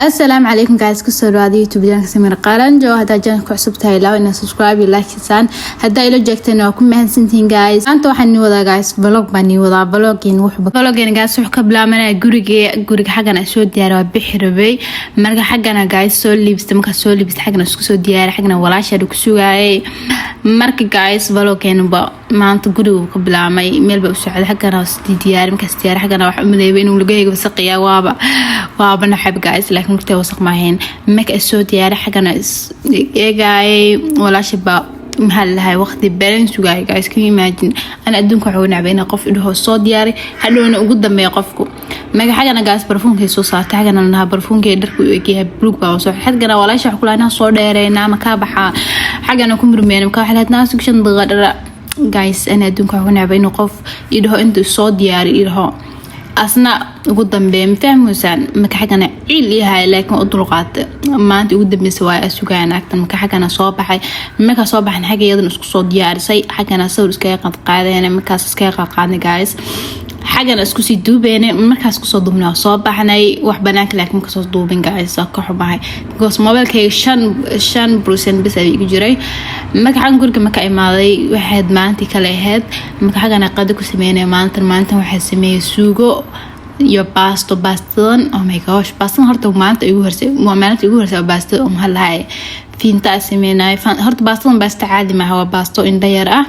السلام عليكم guys كسر هذا يوتيوب جانك سمير قارن جو هذا جانك كعصبتها لا إن سبسكرايب لايك سان هذا إلو جاكتنا وكم مهندسين guys أنتوا وحني وذا guys بلوج بني وذا بلوجين وحب بلوجين guys وح قبل ما جورج حاجنا سو ديار بحربي مرجع حاجنا guys سولي بستمك سولي بست حاجنا سو ديار حاجنا ولا شرك سو جاي مرجع guys بلوجين ما أنت جورج قبل ما ميل بوسعد حاجنا سدي ديار مكس ديار حاجنا وحمل بينهم لقيه بسقيا وابا نحب guys لكن كنت وثق معهن مك الصوت يا حاجنا جاي ولا شباب محل هاي وقت بالانس جاي guys كم imagine أنا أدونك عون بين قف إنه الصوت ياري حلو أنا قدام ما يقفكم ما حاجنا guys برفون كي صوصات حاجنا إنها برفون كي درك ويجيها بلوك باوسو حتى ولا شيء حكوا لنا صوت دايرنا مكابحة حاجنا كم رمينا مكاحلات ناس كشن ضغط guys أنا أدونك عون بين قف إنه أنت الصوت ياري إنه أصلا قدام بيمتهم مثلا مكحجنا عيلي هاي لكن أطلقات ما أنت قدام بسواء السجان أكتر مكحجنا صباح مكا صباح حاجة يضن اسكو ديار سي حاجنا سور سكاي قد قاعدة يعني مكا سكاي قاعدة جايز حاجنا اسكو سيدو بين مكا اسكو ضمنا صباحنا وحبناك لكن مكا صدو بين جايز كحب معي قص ما بالك شان بروسين بس أبي يجري مكا عنقولك مكا إمالي واحد ما أنت كلاهد مكا حاجنا قد كسمينا ما أنت واحد سميه سوقو يا باستون oh my gosh باستون هرت ومانت يجورس ومانت يجورس باستون هالهاي في انت اسمينا هرت باستون بس عادي ما هو باستو إن ديره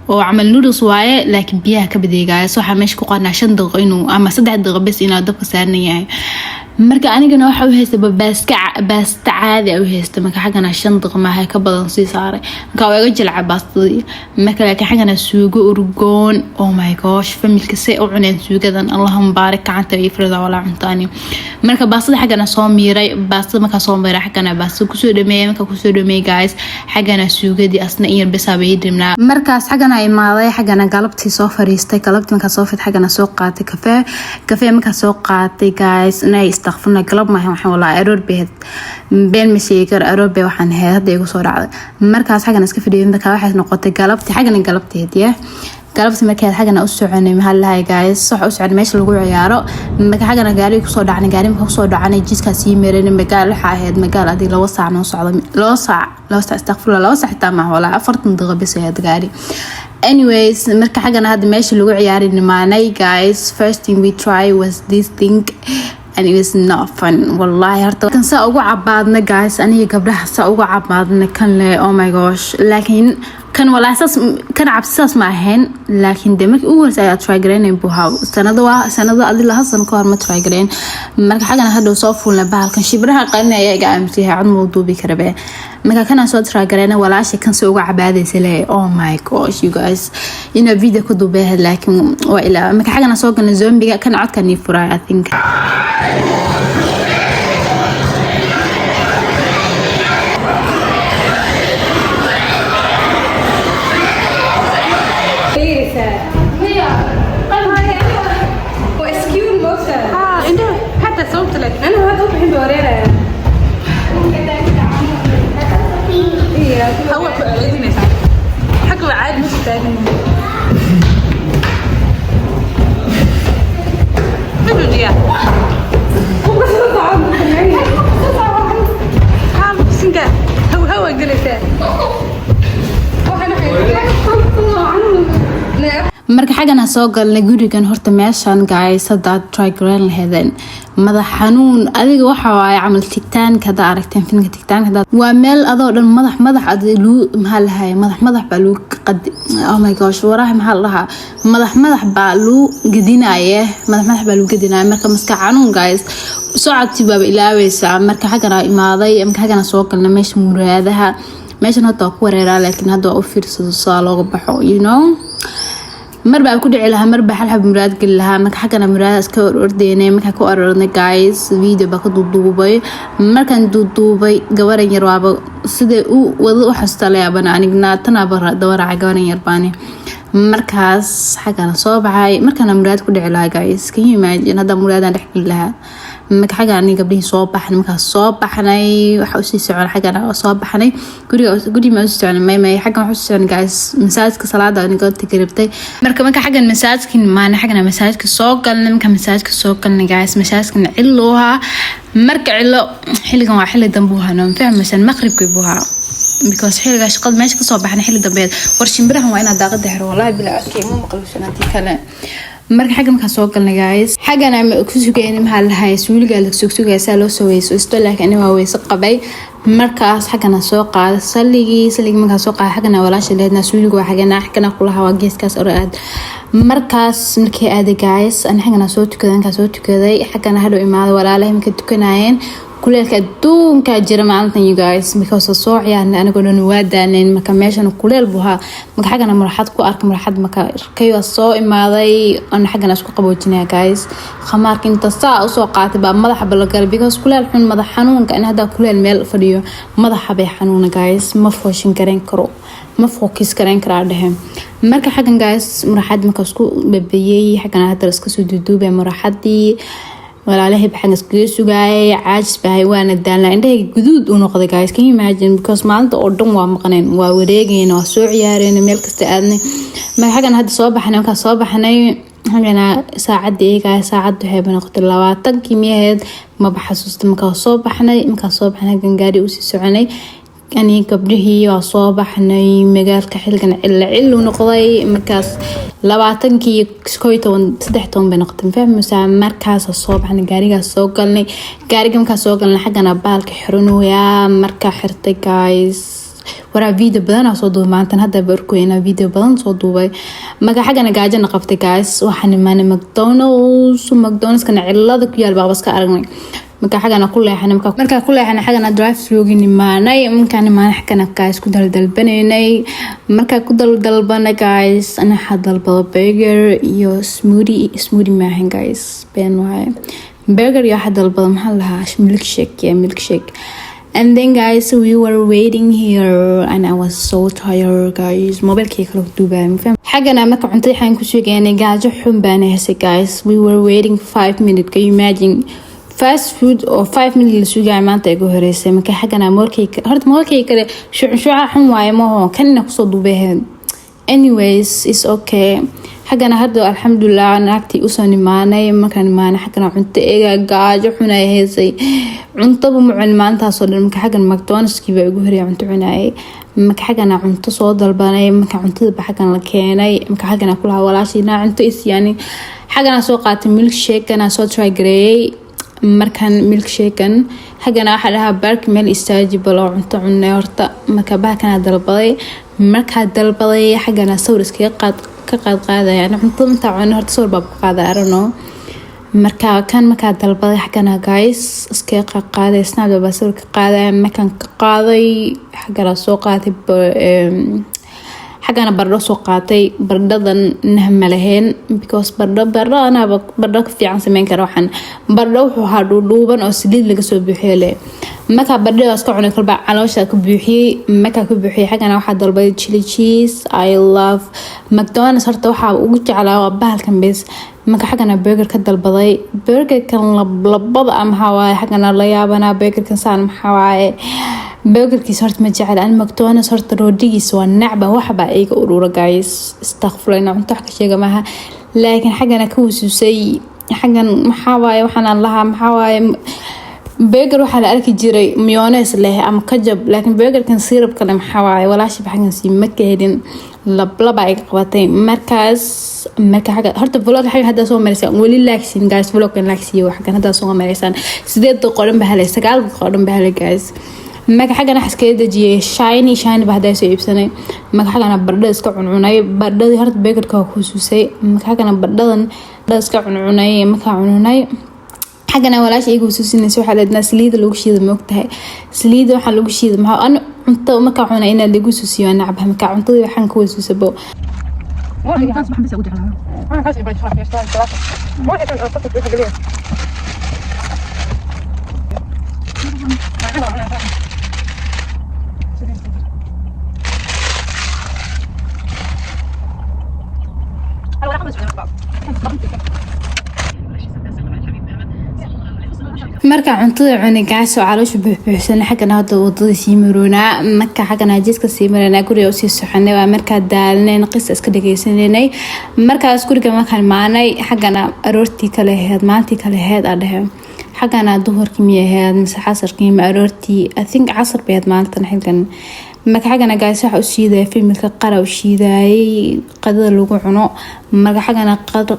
وعمل نودلز واي لكن بيها كبدي جايز وح مش كقنا عشان دقينه أما صدق دق بس إنه دق سارني يعني مركا أنا جنا وحوي هست بس عادي أو هست مركا حاجة عشان دق ما هي كبر نصي صار كواجي جلع باستي مركا لكن حاجة نسوق أرجون oh my gosh فمي الكساء وعنين سوق ذا اللهم بارك عن تيفرد ولا عن تاني مركا باستي حاجة نصوميري باستي مركا صوميري حاجة باستي كسر دمي مركا كسر دمي جايز حاجة نسوق دي أصلا إير بس أبيد منا مركز حاجة إمالي حاجة قلبتي صوفر يستي قلبتي مركا صوفت حاجة سوق قاتي كافيه مركا سوق قاتي جايز نايس استغفرنا قلب ما هي والله أرور به بين مسيكر أرور به وحن هذا يقول صورة مركز حاجة ناس كيف يدين ذكاء واحد نقطة قلبتي حاجة قلبتي هدية قلبتي مركز حاجة أنا أسعني مهلا هاي جايز صح أسعد ماشي الجوع يارو مركز حاجة أنا قاري يقصد عني قاري مقصود عني جيس كاسي ميرين مقال حاهد مقال أدي لو وسع نوصع لو وسع استغفر الله لو وسع تمام ولا أفرط من ضغط بس هاد قاري anyways مركز حاجة أنا هذا ماشي الجوع ياري إن معني guys first thing we try was this thing and it was not fun والله هرت كان سأقوى عبادنا guys أنا قبلها سأقوى عبادنا كان لي oh my gosh لكن كان ولا أساس كان عبساس معهن لكن دمك أول ساعة تراجرين بوها سنة أدي لها سنة كار ما تراجرين مرك حاجة أنا هذا صوف ولا بعد كان شبرها قلنا يا جماعة مسيها عن موضوع بكربه مرك كان صوت تراجرين ولا شيء كان سووا عبادة سلاه oh my gosh you guys إن فيديو كده به لكن وإلا مرك حاجة أنا صوت كان الزومبي كان عاد كان يفرع I think صوت لك انا هذا بحب اوريها هو كويس حكوا عاد مش تاني بدو دي هو جلسه marka xagana soo galnay gurigan horta meeshan guys hadda try grand lahaydeen madax xanuun adiga waxa waay camal tigtaanka hada aragteen filmka tigtaanka hada waa meel adoo dhan madax adigu maxaa lahaay madax baa loo qadi oh my gosh waraha maxaa lahaa madax baa loo gadinaaye madax baa loo gadinaaye marka maska xanuun guys socodti baa ilaawaysa marka xagana imaaday marka xagana soo galnay meesha muraadaha meeshan hadda ku wareeraa laakiin hadda u fiirsado soo looga baxo you know مربع كل علها مربع حلحب مراد كلها مك حكنا مراد سكور أردينا مك حكوا أردنا guys فيديو باخد دبي مركن دبي جوارين يروابا سده وضو حستلا بنا أنا قلنا تنابر دور على جوارين يرباني مركز حكنا صوب هاي مركنا مراد كل علها guys كي ما هذا مراد نحكي لها marka xagan aniga gabdhihii soo baxnay marka soo baxnay waxa u sii socon xagan soo baxnay guriga ma soo socon may xagan waxa soo socon guys masaajidka salaada aniga tigiribtay marka xagan masaajidka maana xagan masaajidka soo galnay marka masaajidka soo galnay guys masaajidka cilooha marka cilo xilligan waa xilli dambe waxaan fahmaysan maqribkii buuha because xilliga shaqada meesha ka soo baxnay xilli dambeed war shimbirahan waa inaad daaqada xiro wallahi bilaa arkay ma maqluusanaatii kale marka xagan marka soo galnay guys xagan ama ku sugayeen maxaa la hayaa suuliga la suugaysaa loo soo weyso isto laakiin waa weyso qabay markaas xagana soo qaaday saligi marka soo qaaday xagana walaasha leedna suuliga waa xagana kulaha waa geeskaas oraad markaas markii aad guys aan xagana soo tukaday xagana hadhow imaado walaalahay marka tukanayeen kuleelka adduunka jira maalintan you guys because soo ciyaarnay anagoo dhan waa daaneen marka meeshan kuleel buha marka xagana maraxad ku arkay maraxad marka kayo soo imaaday aan xagana isku qaboojinaya guys khamaarka inta saa u soo qaatay ba madaxa balagal because kuleel xun madax xanuunka in hada kuleel meel fadhiyo madaxa bay xanuuna guys ma fooshin garan karo ma focus garan kara dhahay marka xagan guys maraxad marka isku babiyay xagana hada iska soo duduubay maraxadii walaalahay baxan iskaga sugay caajis bahay waana daalna indhahay guduud u noqday guys can you imagine because maalinta oo dhan waa maqneen waa wareegeen waa soo ciyaareen meel kasta aadnay ma xagan hadda soo baxnay marka soo baxnay xagana saacadii saacad waxay noqotay 20 kiimiyeed ma baxasuusta marka soo baxnay gangaari u sii soconay ani gabdhihii waa soo baxnay magaalka xilgan cil noqday markaas 20kii 13 bay noqotay fahmaysaa markaas soo baxnay gaarigaas soo galnay markaas soo galnay xagana baalka xiranooya marka xirtay guys waraa video badan soo duubay maanta hadda barkoyna video badan soo duubay marka xagana gaajana qabtay guys waxaan imaanay McDonald's kana cilada ku yaal baabaska aragnay marka xagana ku leexanay xagana drive through nimaanay markaan imaanay xagana guys ku dalbanay marka ku dalbanay guys ana hadalbada burger iyo smoothie maahan guys been waay burger iyo hadalbada maxaa lahaa milkshake and then guys we were waiting here and I was so tired guys mobilkii kala duubay xagana marka cuntada xaan ku suugaynay gaajo xun baan heysay guys we were waiting 5 minutes can you imagine fast food or 5 minutes la sugay maanta ay horeysay marka xagana moolkii kale shuuca xun waaye ma oo kanina ku soo duubay anyways it's okay xagana hadda alxamdulillah naagtii u soo nimaanay markaan imaanay xagana cunto eega gaajo xun ay heysay cuntada mucun maanta soo dhan marka xagan McDonald's baa ugu horeeyay cunto cunay marka xagana cunto soo dalbanay marka cuntada ba xagan la keenay marka xagana kula walaashina cunto is yani xagana soo qaatay milkshake kana soo try gareeyay markan milkshake xagana waxa lahaa bark meel istaajibal oo cunto cunay horta marka baakana dalbaday xagana sawir iskaga qaadaya cuntada inta cunay horta sawir baa ku qaaday arano marka dalbaday xagana guys iskaga qaaday snapchat baa sawir ka qaaday markan ka qaaday xagana soo qaatay xagana bardho soo qaatay bardhadan nahma lahayn because bardho ana bardho ka fiican sameyn karo waxan bardho wuxuu ahaa dhuuban oo saliid laga soo buuxiyay marka bardhadaas ka cunay kalba caloosha ka buuxiyay xagana waxa dalbaday chili cheese I love McDonald's horta waxa ugu jeclaa bahalkan bes marka xagana burger ka dalbaday burger kan labada ama hawaa xagana la yaabana burger kan saan maxaa burgerkiis horta ma jecel aan McDonald's horta roodigiis waa nacba waxba iga urura guys astaghfirullah cunto wax ka sheega maaha laakiin xagana ka wasuusay xagan maxaa waaye waxaan lahaa maxaa waaye burger waxa la arki jiray mayonnaise leh ama kajab laakiin burgerkan syrup kale maxaa waaye walaashi baxan si ma ka helin laba ay qabatay markaas marka xaga horta vlog xaga hadda soo maraysan wali laagsin guys vlog kan laagsiyo wax kan hadda soo maraysan 8 qoran bahalay 9 qoran bahalay guys marka xagana xaskeeda dajiyay shiny bahday soo iibsanay marka xagana bardhada iska cuncunay bardhadii horta burgerka ku xususay marka xagana bardhadan iska cuncunay marka cununay xagana walaash igu xusuusinayso waxa leedna saliid lagu shiido moogtahay saliid waxa lagu shiido ma aan cunto marka cunay in lagu xusuusiyo nacab marka cuntada waxaan ku xusuusabo والله كان صباح بس أقول لها أنا خلاص إبراهيم شرح يا شباب ثلاثة ما هي كان أصدق في حاجة ليه marka cuntada cunay gaas oo caloosha buuxbuuxsan xagana hada wadada sii maroonaa marka xagana jidka sii maroonaa guriga oo sii soconay waa marka daalneen qis iska dhageysanay markaas guriga markaan maanay xagana aroortii kale ahayd maantii kale ahayd adhahay xagana duhurkii miyahayd mise casarkii ma aroortii I think casar bayd maantan xagan marka xagana gaas waxa u shiiday filmka qara u shiiday qadada lagu cuno marka xagana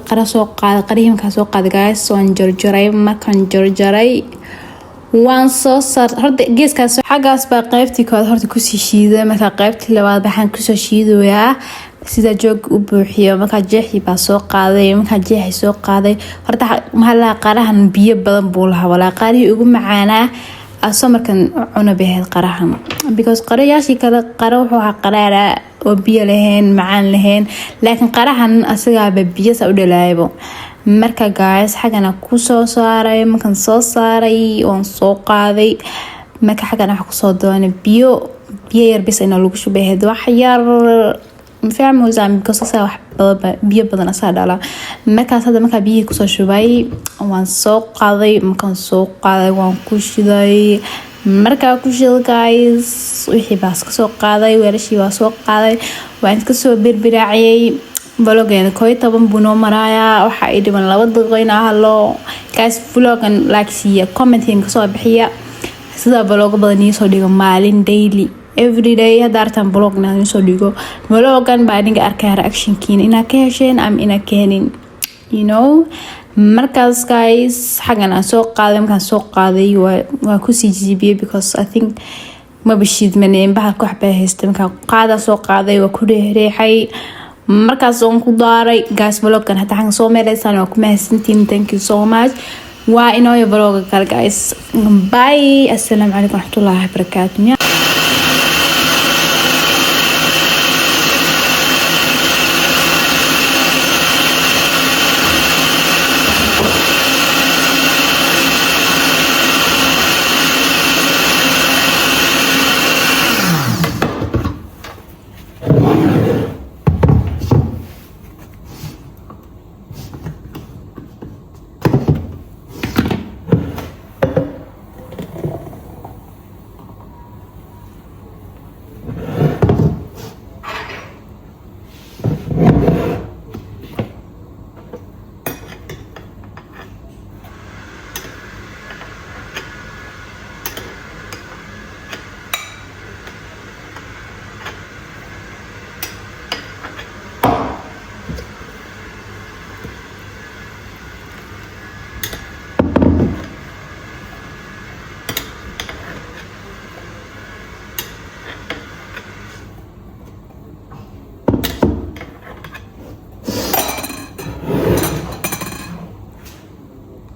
qara soo qaad qariimka soo qaad gaas waan jarjaray markaan jarjaray waan soo sar horta geeskaas xagaas baa qaybtii kood horta ku sii shiiday marka qaybtii labaad waxaan ku soo shiidayaa sida joog u buuxiyo marka jeexi baa soo qaaday marka jeexi soo qaaday horta mahalla qarahan biyo badan buu lahaa wala qari ugu macaana asamarkan cuna baheed qarahan because qarayaashii kale qara wuxuu ahaa qaraara oo biyo lahayn macaan lahayn laakiin qarahan asaga biyo sa u dhalaaybo marka guys xagana ku soo saaray markan soo saaray oo soo qaaday marka xagana waxa ku soo doonay biyo yar bis inaa lagu shubaheed wax yar فعمو زعم قصصة واحد بيبضن أسهل على مركز هذا مكان بيه كسر شوي وان سوق قاضي مكان سوق قاضي وان كوش ذي مركز كوش ذي guys ويحي بس كسوق قاضي ويرشي وسوق قاضي وان كسر بربراعي بلوغين كوي طبعا بنو مرايا وحايد من لود غينا هلو guys بلوغن لايكسي كومنتين كسر بحية سيدا بلوغ بدني صديق مالين daily every day hadartan blogna soo dhigo vlogan baa aniga arkay reactionkiina ina ka hesheen am ina keenin you know markaas guys xagana soo qaaday markaan soo qaaday waa ku sii jiibiyay because I think ma bishid maneen baa ku xabay haystay markaan qaada soo qaaday waa ku reexay markaas oo ku daaray guys vlogan hada xan soo meelaysan waa ku mahadsantiin thank you so much waa inoo vlog kale guys bye assalamu alaykum wa rahmatullahi wa barakatuh